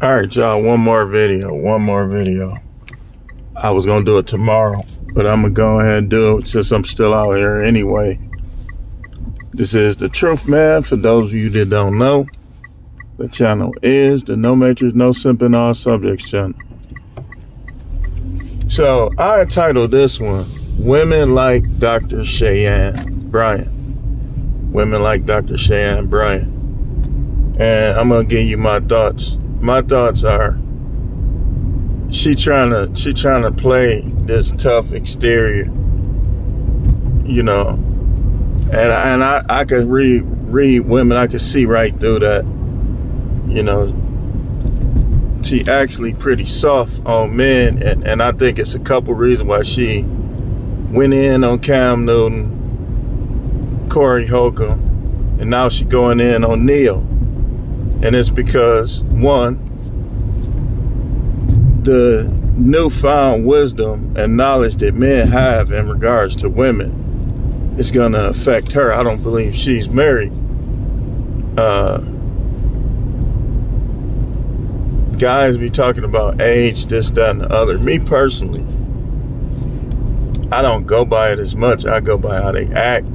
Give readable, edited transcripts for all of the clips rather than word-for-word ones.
All right, y'all, one more video. I was going to do it tomorrow, but I'm going to go ahead and do it since I'm still out here anyway. This is The Truth, man. For those of you that don't know, the channel is the No Matrix, No Simping All Subjects channel. So I entitled this one, Women Like Dr. Cheyenne Bryant. Women Like Dr. Cheyenne Bryant. And I'm going to give you my thoughts. My thoughts are, she trying to play this tough exterior, you know, and I could read women. I could see right through that, you know. She actually pretty soft on men, and I think it's a couple reasons why she went in on Cam Newton, Corey Holcomb, and now she going in on Neil. And it's because, one, the newfound wisdom and knowledge that men have in regards to women is going to affect her. I don't believe she's married. Guys be talking about age, this, that, and the other. Me personally, I don't go by it as much. I go by how they act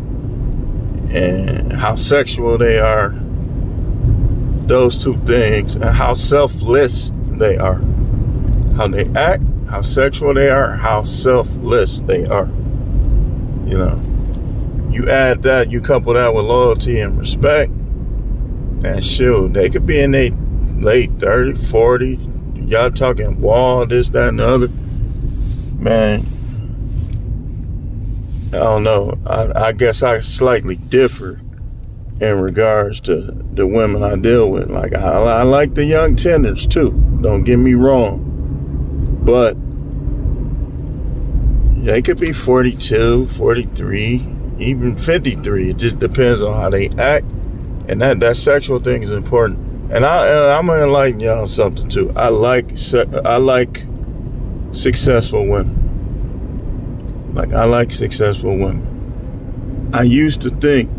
and how sexual they are. Those two things, and how selfless they are. How they act, how sexual they are, how selfless they are. You know, you add that, you couple that with loyalty and respect, and shoot, they could be in their late 30, 40. Y'all talking wall, this, that, and the other. Man, I don't know. I guess I slightly differ in regards to the women I deal with. Like, I like the young tenders too, don't get me wrong, but they could be 42, 43, even 53. It just depends on how they act, and that sexual thing is important. And I'm gonna enlighten y'all something too. I like successful women. Like, I like successful women. I used to think,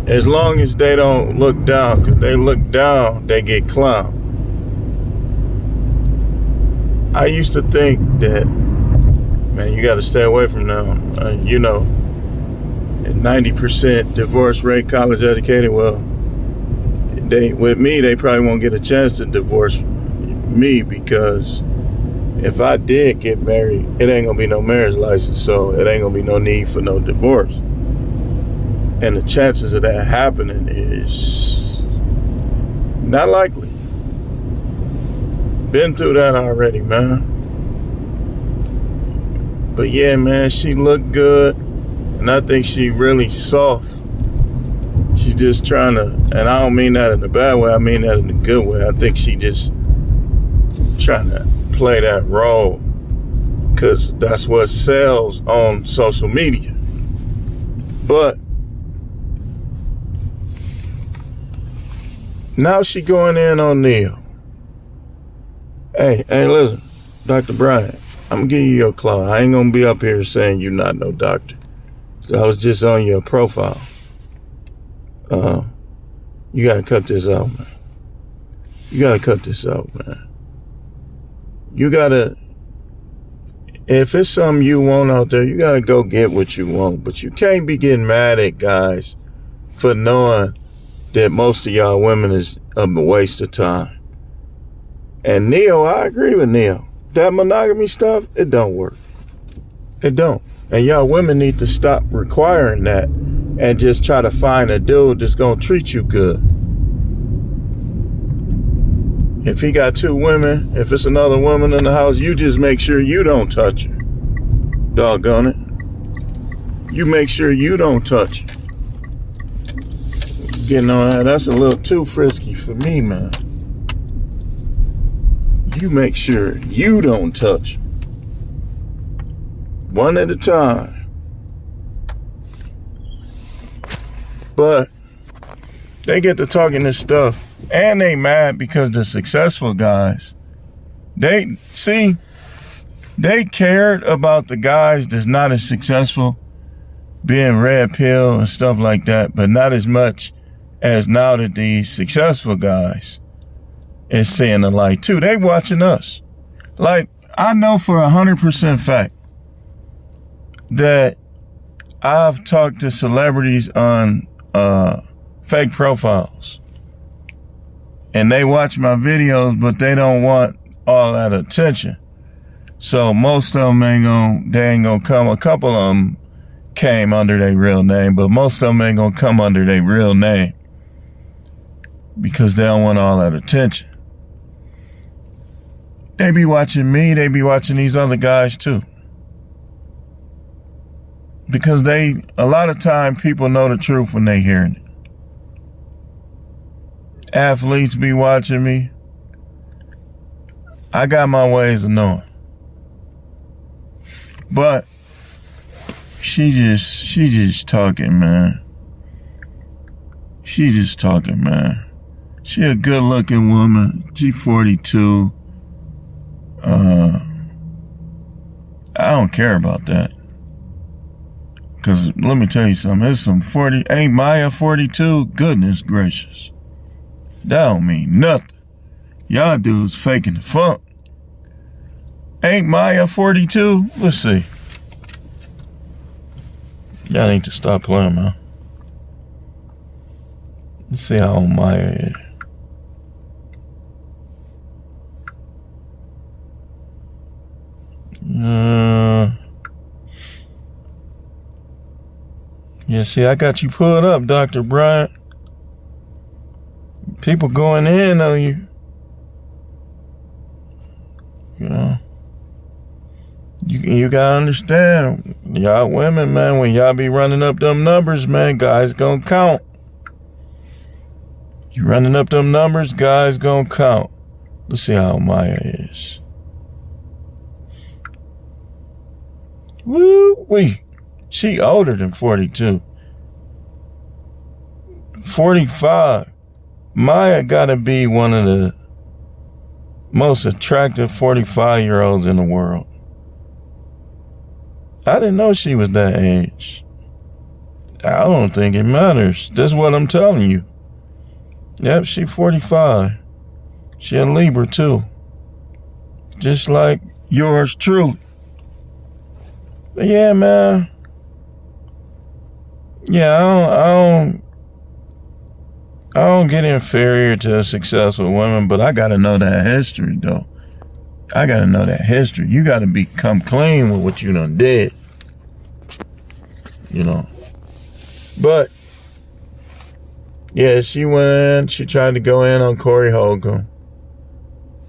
as long as they don't look down, because they look down, they get clowned. I used to think that, man, you got to stay away from them. You know, 90% divorce rate, college educated. Well, with me, they probably won't get a chance to divorce me, because if I did get married, it ain't gonna be no marriage license, so it ain't gonna be no need for no divorce. And the chances of that happening is not likely. Been through that already, man. But yeah, man, she looked good, and I think she really soft. She just trying to, and I don't mean that in a bad way, I mean that in a good way. I think she just trying to play that role, because that's what sells on social media. But now she going in on Neil. Hey, listen, Dr. Bryant, I'm gonna give you your claw. I ain't gonna be up here saying you're not no doctor. So I was just on your profile. You gotta cut this out, man. You gotta cut this out, man. You gotta, if it's something you want out there, you gotta go get what you want. But you can't be getting mad at guys for knowing that most of y'all women is a waste of time. And Neil, I agree with Neil. That monogamy stuff, it don't work. It don't. And y'all women need to stop requiring that and just try to find a dude that's gonna treat you good. If he got two women, if it's another woman in the house, you just make sure you don't touch her. Doggone it. You make sure you don't touch her. Getting on that, that's a little too frisky for me, man. You make sure you don't touch her. One at a time. But they get to talking this stuff, and they mad because the successful guys, they cared about the guys that's not as successful being red pill and stuff like that, but not as much as now that these successful guys is seeing the light too. They watching us. Like, I know for 100% fact that I've talked to celebrities on fake profiles, and they watch my videos, but they don't want all that attention. So most of them ain't gonna come. A couple of them came under their real name, but most of them ain't gonna come under their real name because they don't want all that attention. They be watching me, they be watching these other guys too. Because a lot of time people know the truth when they hearing it. Athletes be watching me. I got my ways of knowing. But she just talking, man. She just talking, man. She a good looking woman. She 42. I don't care about that. Cause let me tell you something. There's some 40. Ain't Maya 42? Goodness gracious. That don't mean nothing. Y'all dudes faking the funk. Ain't Maya 42? Let's see. Y'all need to stop playing, man. Let's see how old Maya is. Yeah, see, I got you pulled up, Dr. Bryant. People going in on you. You know. You gotta understand, y'all women, man, when y'all be running up them numbers, man, guys gonna count. You running up them numbers, guys gonna count. Let's see how Maya is. Woo-wee. She older than 42. 45. Maya gotta be one of the most attractive 45-year-olds in the world. I didn't know she was that age. I don't think it matters. That's what I'm telling you. Yep, she 45. She a Libra too. Just like yours truly. But yeah, man. Yeah, I don't get inferior to successful women, but I gotta know that history though. I gotta know that history. You gotta become clean with what you done did. You know. But yeah, she went in, she tried to go in on Corey Holcomb.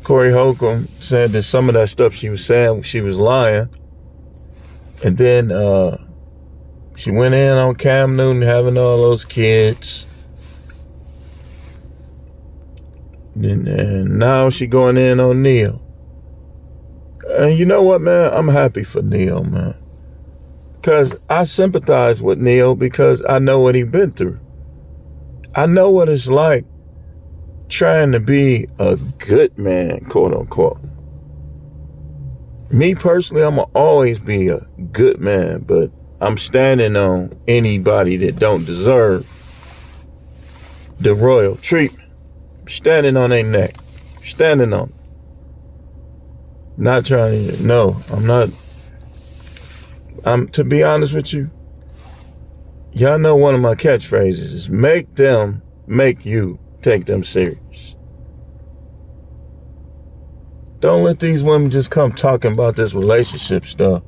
Corey Holcomb said that some of that stuff she was saying, she was lying. And then she went in on Cam Newton having all those kids. And now she going in on Neil. And you know what, man? I'm happy for Neil, man. Because I sympathize with Neil because I know what he's been through. I know what it's like trying to be a good man, quote unquote. Me personally, I'm going to always be a good man, but I'm standing on anybody that don't deserve the royal treatment. Standing on their neck. Standing on. Not trying to, no, I'm not. To be honest with you, y'all know one of my catchphrases is make them make you take them serious. Don't let these women just come talking about this relationship stuff.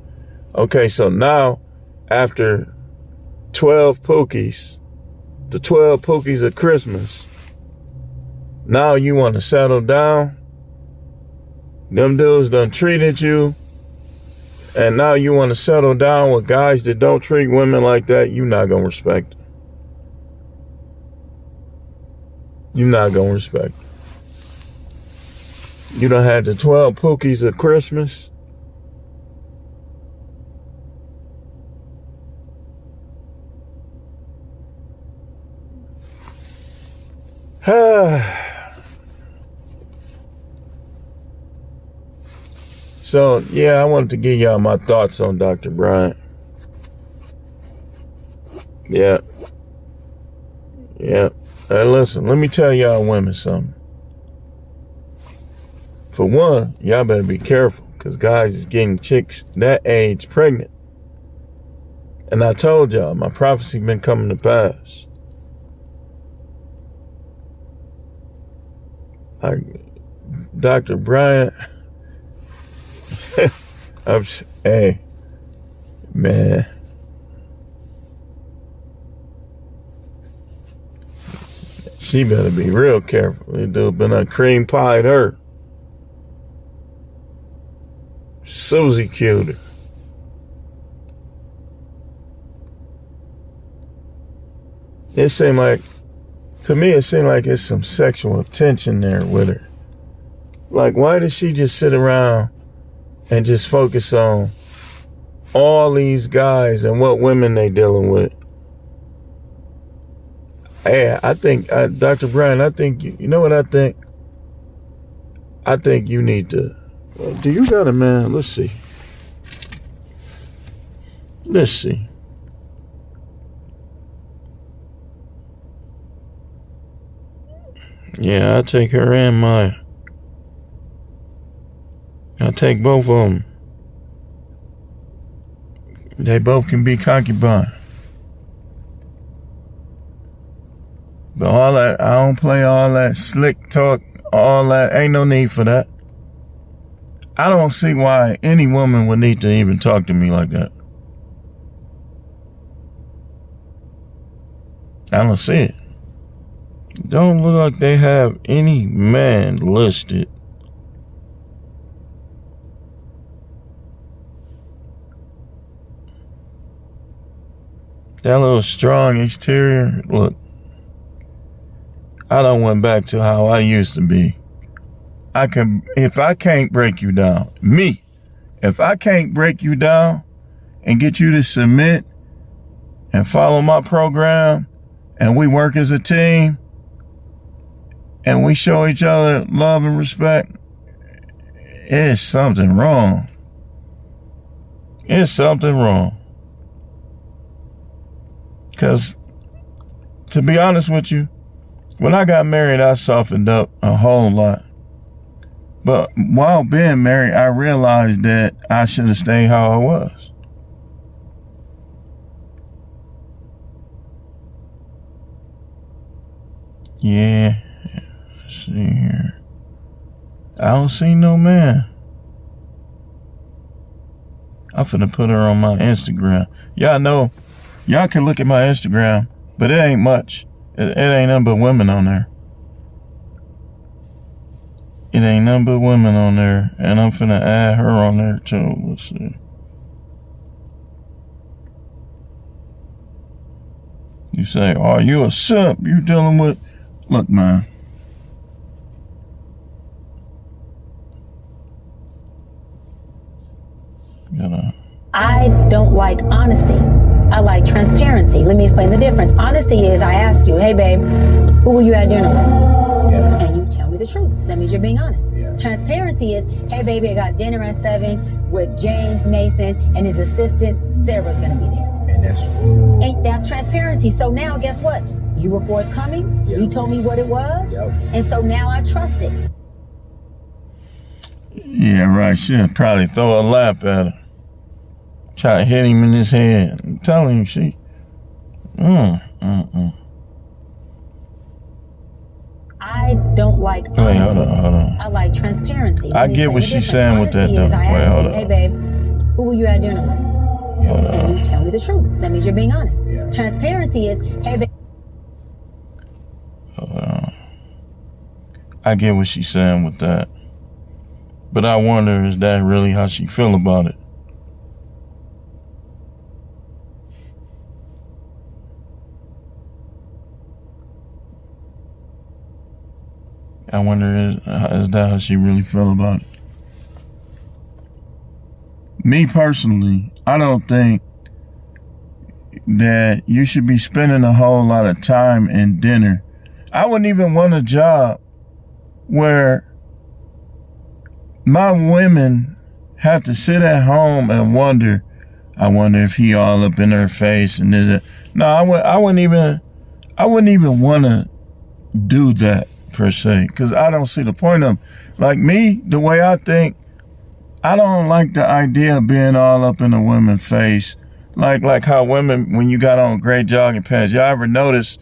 Okay, so now, after 12 Pookies, the 12 Pookies of Christmas, now you want to settle down? Them dudes done treated you, and now you want to settle down with guys that don't treat women like that? You're not going to respect them. You're not going to respect them. You done had the 12 Pookies of Christmas. So, yeah, I wanted to give y'all my thoughts on Dr. Bryant. Yeah. Hey, listen, let me tell y'all women something. for one, y'all better be careful, because guys is getting chicks that age pregnant. And I told y'all, my prophecy been coming to pass. Like Dr. Bryant, hey, man. She better be real careful. It would have been a cream pied her. Susie killed her. It seemed like, to me, it seemed like it's some sexual tension there with her. Like, why does she just sit around and just focus on all these guys and what women they dealing with? Hey, I think, Dr. Bryant, I think, you know what I think? I think you need to, do you got a man? Let's see. Let's see. Yeah, I'll take her and Maya. I'll take both of them. They both can be concubine. But all that, I don't play all that slick talk, all that, ain't no need for that. I don't see why any woman would need to even talk to me like that. I don't see it. Don't look like they have any man listed. That little strong exterior, look. I done went back to how I used to be. If I can't break you down, if I can't break you down and get you to submit and follow my program and we work as a team and we show each other love and respect, it's something wrong. It's something wrong. Because, to be honest with you, when I got married, I softened up a whole lot. But while being married, I realized that I should have stayed how I was. Yeah. Let's see here. I don't see no man. I'm finna put her on my Instagram. Y'all know, y'all can look at my Instagram, but it ain't much. It ain't nothing but women on there. It ain't nothing but women on there. And I'm finna add her on there too. Let's see. You say, oh, you a simp. You dealing with... Look, man. I don't like honesty. I like transparency. Let me explain the difference. Honesty is I ask you, hey, babe, who were you at dinner with? Yeah. And you tell me the truth. That means you're being honest. Yeah. Transparency is, hey, baby, I got dinner at 7 with James, Nathan, and his assistant, Sarah's going to be there. And that's transparency. So now, guess what? You were forthcoming. Yep. You told me what it was. Yep. And so now I trust it. Yeah, right. She'll probably throw a lap at her. Try to hit him in his head. I'm telling you, she... I don't like honesty. Wait, hold on. I like transparency. I get what she's saying with that, though. Wait, hold on. Hey, babe, who were you at dinner with? And you tell me the truth. That means you're being honest. Yeah. Transparency is, hey, babe... I get what she's saying with that. But I wonder, is that really how she feel about it? I wonder, is that how she really feel about it? Me personally, I don't think that you should be spending a whole lot of time in dinner. I wouldn't even want a job where my women have to sit at home and wonder, I wonder if he all up in her face and this. No, I wouldn't even want to do that. per se, because I don't see the point of them. Like me, the way I think, I don't like the idea of being all up in a woman's face. Like how women, when you got on gray jogging pants, y'all ever notice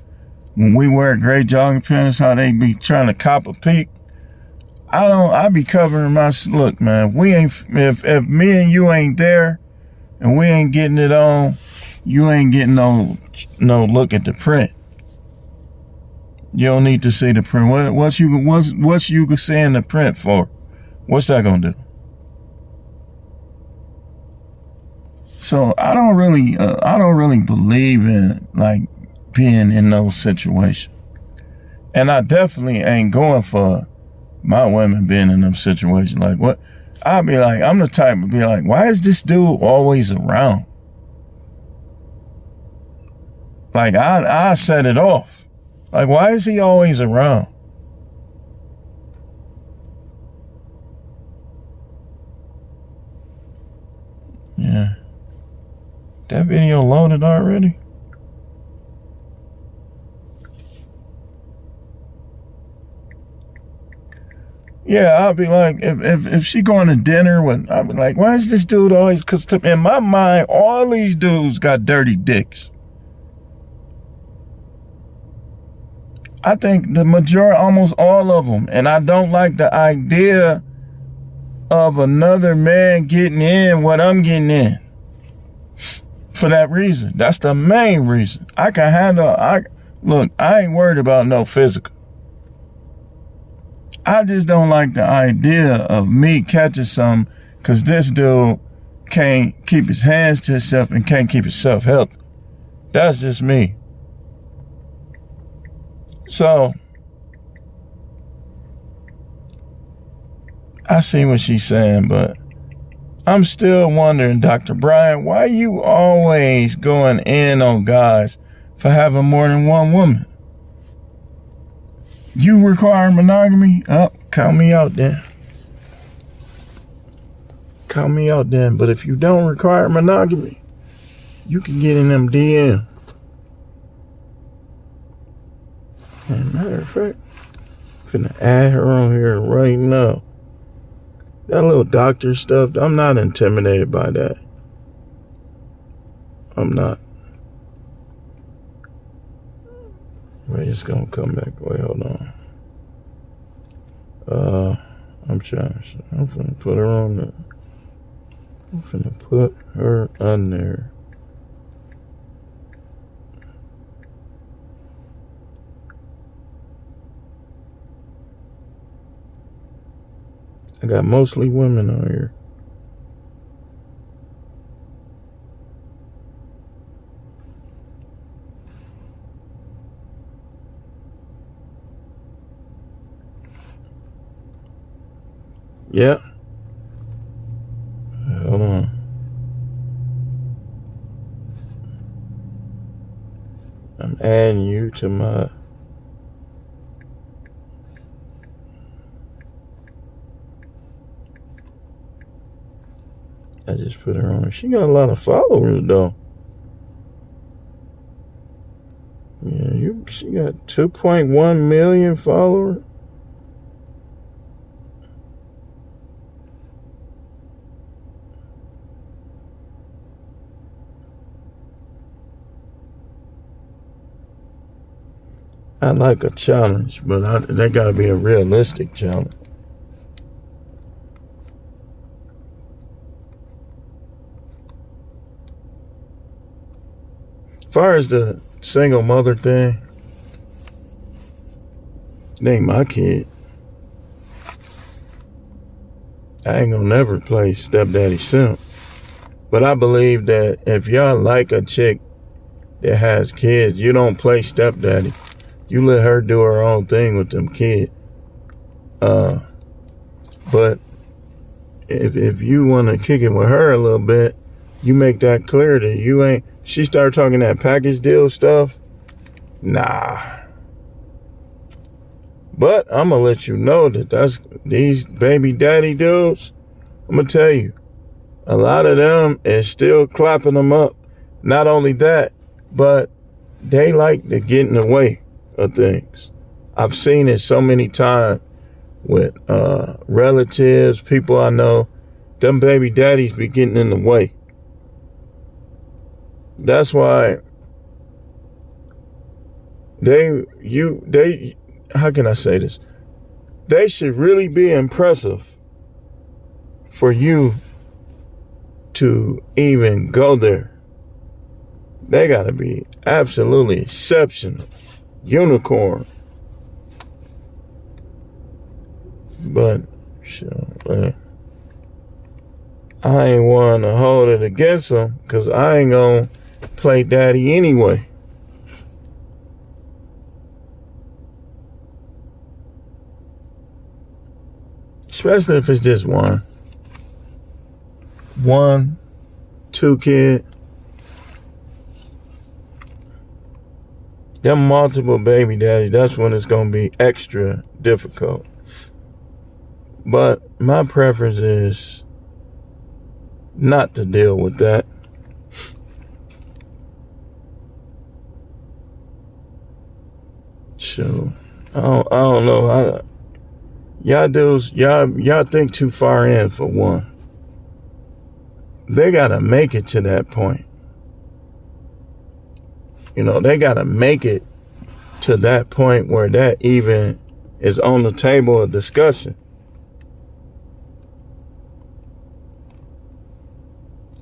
when we wear gray jogging pants, how they be trying to cop a peek? I be covering my, look, man, if me and you ain't there and we ain't getting it on, you ain't getting no look at the print. You don't need to see the print. What's you seeing the print for? What's that gonna do? So I don't really believe in like being in those situations, and I definitely ain't going for my women being in them situations. Like what? I'll be like, I'm the type to be like, why is this dude always around? Like I set it off. Like why is he always around? Yeah. That video loaded already? Yeah, I'll be like, if she going to dinner with, I'll be like, why is this dude always, because in my mind, all these dudes got dirty dicks. I think the majority, almost all of them, and I don't like the idea of another man getting in what I'm getting in. For that reason. That's the main reason. I can handle, look, I ain't worried about no physical. I just don't like the idea of me catching something because this dude can't keep his hands to himself and can't keep himself healthy. That's just me. So, I see what she's saying, but I'm still wondering, Dr. Bryant, why you always going in on guys for having more than one woman? You require monogamy? Oh, count me out then. Count me out then. But if you don't require monogamy, you can get in them DM. And matter of fact, I'm finna add her on here right now. That little doctor stuff, I'm not intimidated by that. I'm not. Wait, it's gonna come back. Wait, hold on. I'm finna put her on there. I'm finna put her on there. I got mostly women on here. Yeah. Hold on. I'm adding you to my... I just put her on. She got a lot of followers though. Yeah, she got 2.1 million followers. I like a challenge, but that gotta be a realistic challenge. As far as the single mother thing, it ain't my kid. I ain't gonna never play stepdaddy simp. But I believe that if y'all like a chick that has kids, you don't play stepdaddy. You let her do her own thing with them kids. But if you want to kick it with her a little bit, you make that clear that you ain't. She started talking that package deal stuff. Nah. But I'm gonna let you know that these baby daddy dudes. I'm gonna tell you, a lot of them is still clapping them up. Not only that, but they like to get in the way of things. I've seen it so many times with relatives, people I know. Them baby daddies be getting in the way. That's why how can I say this? They should really be impressive for you to even go there. They gotta be absolutely exceptional. Unicorn. But sure, I ain't want to hold it against them because I ain't gonna play daddy anyway. Especially if it's just one, 2 kid. Them multiple baby daddies, that's when it's gonna be extra difficult. But my preference is not to deal with that. So I don't know. Y'all dudes, y'all think too far in for one. They gotta make it to that point. You know, they gotta make it to that point where that even is on the table of discussion.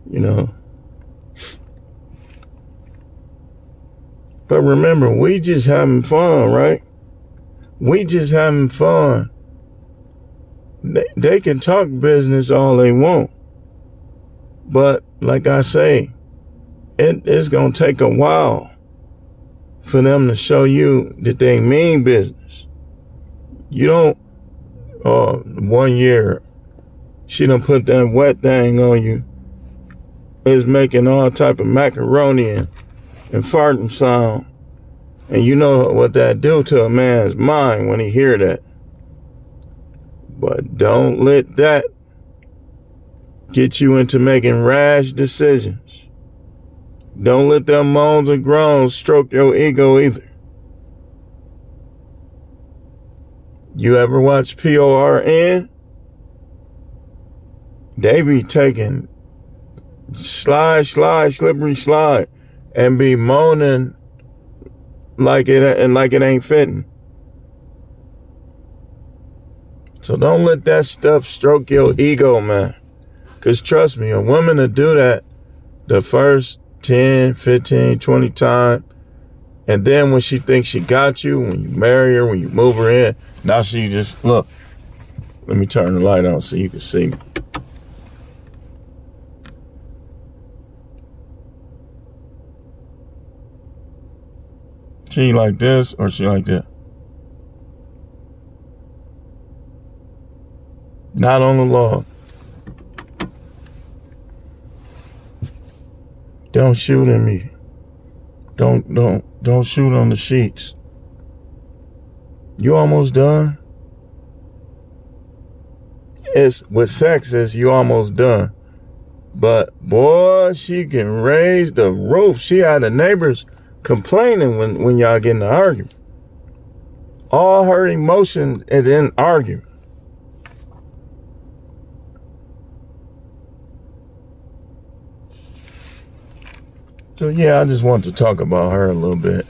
You know. But remember, we just having fun, right? We just having fun. They can talk business all they want. But like I say, it's going to take a while for them to show you that they mean business. You don't, 1 year, she done put that wet thing on you. Is making all type of macaroni and farting sound. And you know what that do to a man's mind when he hear that. But don't let that get you into making rash decisions. Don't let them moans and groans stroke your ego either. You ever watch PORN? They be taking slide, slippery slide, and be moaning like it ain't fitting. So don't let that stuff stroke your ego, man. Because trust me, a woman to do that the first 10, 15, 20 times, and then when she thinks she got you, when you marry her, when you move her in, now she just, look, let me turn the light on so you can see me. She like this or she like that? Not on the log. Don't shoot at me. Don't shoot on the sheets. You almost done? It's with sex is you almost done. But boy, she can raise the roof. She had the neighbors complaining when y'all get in an argument. All her emotion is in argument. So yeah, I just want to talk about her a little bit.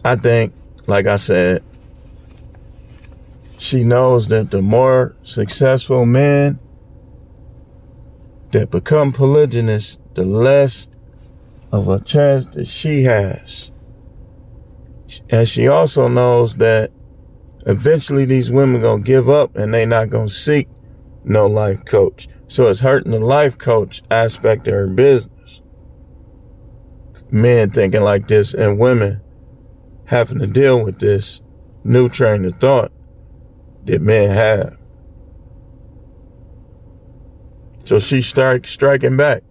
I think, like I said, she knows that the more successful men that become polygynous, the less of a chance that she has. And she also knows that eventually these women gonna give up and they not gonna seek no life coach. So it's hurting the life coach aspect of her business. Men thinking like this and women having to deal with this new train of thought that men have. So she starts striking back.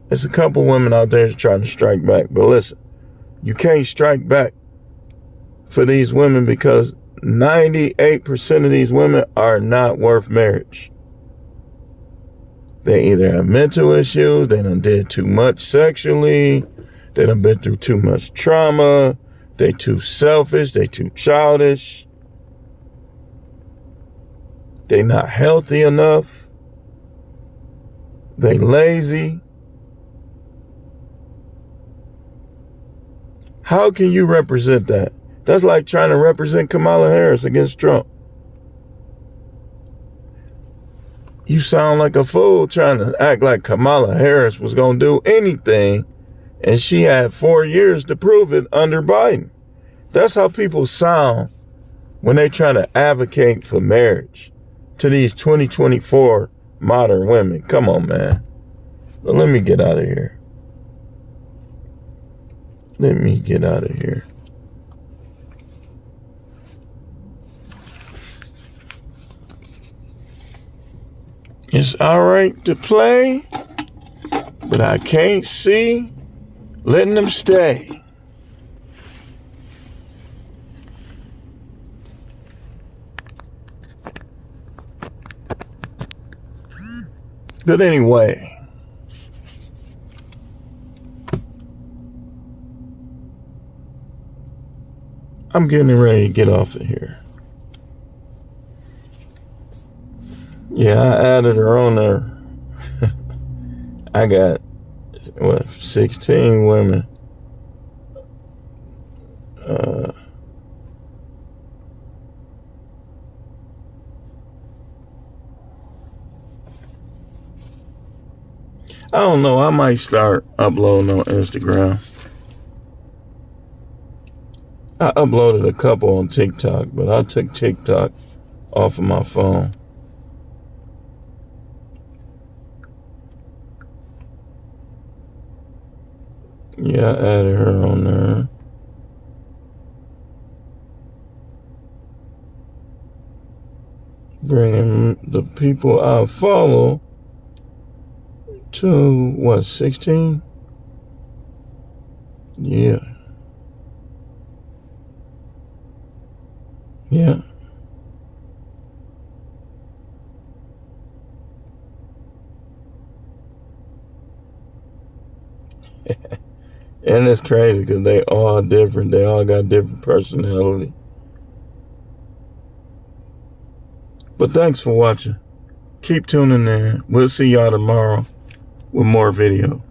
There's a couple women out there trying to strike back. But listen, you can't strike back for these women because 98% of these women are not worth marriage. They either have mental issues, they done did too much sexually, they done been through too much trauma, They too selfish. They too childish. They not healthy enough. They lazy. How can you represent that? That's like trying to represent Kamala Harris against Trump. You sound like a fool trying to act like Kamala Harris was going to do anything, and she had 4 years to prove it under Biden. That's how people sound when they try to advocate for marriage to these 2024 modern women. Come on, man. But let me get out of here. Let me get out of here. It's all right to play, but I can't see letting them stay. But anyway, I'm getting ready to get off of here. Yeah, I added her on there. I got, 16 women. I don't know. I might start uploading on Instagram. I uploaded a couple on TikTok, but I took TikTok off of my phone. Yeah, I added her on there. Bringing the people I follow to, 16? Yeah. Yeah. And it's crazy because they all different. They all got different personality. But thanks for watching. Keep tuning in. We'll see y'all tomorrow with more video.